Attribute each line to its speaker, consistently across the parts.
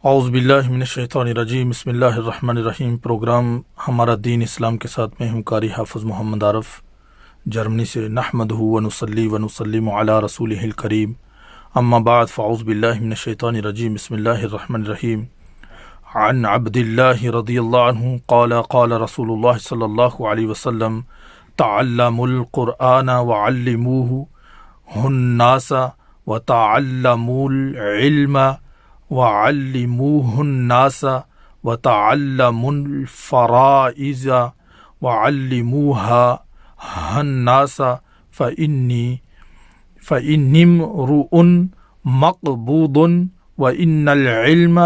Speaker 1: اعوذ باللہ من الشیطان الرجیم بسم اللہ الرحمن الرحیم۔ پروگرام ہمارا دین اسلام کے ساتھ میں ہوں قاری حافظ محمد عارف جرمنی سے۔ نحمدہ ونصلی ونسلم علی رسولہ الکریم، اما بعد فاعوذ باللہ من الشیطان الرجیم بسم اللہ الرحمن الرحیم۔ عن عبد اللہ رضی اللہ عنہ قال قال رسول اللہ صلی اللہ علیہ وسلم تعلموا القرآن وعلموه الناس وتعلموا العلم وعلموه الناس وتعلموا الفرائض وعلموها الناس فإني امرؤ مقبوض وإن العلم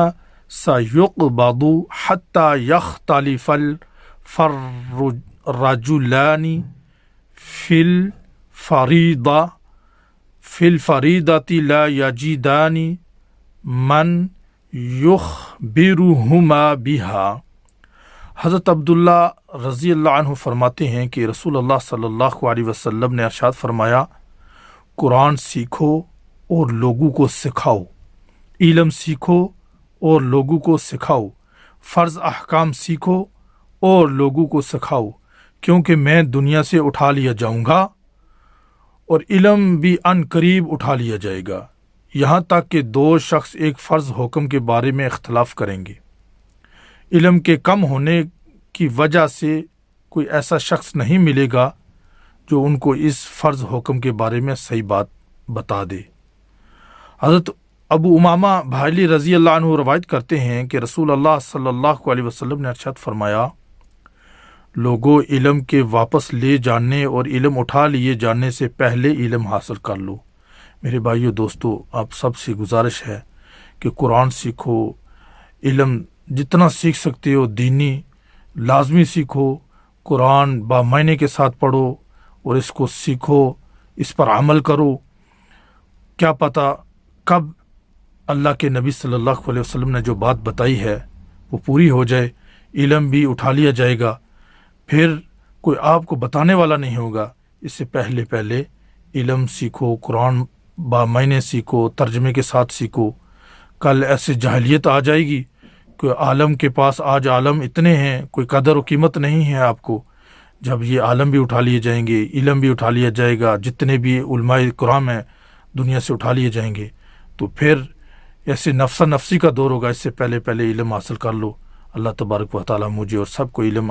Speaker 1: سيقبض حتى يختلف الرجلان في الفريضة لا يجدان من یخبرہما بہا۔ حضرت عبداللہ رضی اللہ عنہ فرماتے ہیں کہ رسول اللہ صلی اللہ علیہ وسلم نے ارشاد فرمایا، قرآن سیکھو اور لوگوں کو سکھاؤ، علم سیکھو اور لوگوں کو سکھاؤ، فرض احکام سیکھو اور لوگوں کو سکھاؤ، کیونکہ میں دنیا سے اٹھا لیا جاؤں گا اور علم بھی عن قریب اٹھا لیا جائے گا، یہاں تک کہ دو شخص ایک فرض حکم کے بارے میں اختلاف کریں گے۔ علم کے کم ہونے کی وجہ سے کوئی ایسا شخص نہیں ملے گا جو ان کو اس فرض حکم کے بارے میں صحیح بات بتا دے۔ حضرت ابو امامہ بھائلی رضی اللہ عنہ روایت کرتے ہیں کہ رسول اللہ صلی اللہ علیہ وسلم نے ارشاد فرمایا، لوگوں علم کے واپس لے جانے اور علم اٹھا لیے جانے سے پہلے علم حاصل کر لو۔ میرے بھائیو دوستو، آپ سب سے گزارش ہے کہ قرآن سیکھو، علم جتنا سیکھ سکتے ہو دینی لازمی سیکھو، قرآن بامعنی کے ساتھ پڑھو اور اس کو سیکھو، اس پر عمل کرو۔ کیا پتہ کب اللہ کے نبی صلی اللہ علیہ وسلم نے جو بات بتائی ہے وہ پوری ہو جائے، علم بھی اٹھا لیا جائے گا، پھر کوئی آپ کو بتانے والا نہیں ہوگا۔ اس سے پہلے علم سیکھو، قرآن بامعنی سیکھو، ترجمے کے ساتھ سیکھو۔ کل ایسے جاہلیت آ جائے گی کہ عالم کے پاس آج عالم اتنے ہیں، کوئی قدر و قیمت نہیں ہے آپ کو۔ جب یہ عالم بھی اٹھا لیے جائیں گے، علم بھی اٹھا لیا جائے گا، جتنے بھی علماء کرام ہیں دنیا سے اٹھا لیے جائیں گے، تو پھر ایسے نفسا نفسی کا دور ہوگا۔ اس سے پہلے علم حاصل کر لو۔ اللہ تبارک و تعالی مجھے اور سب کو علم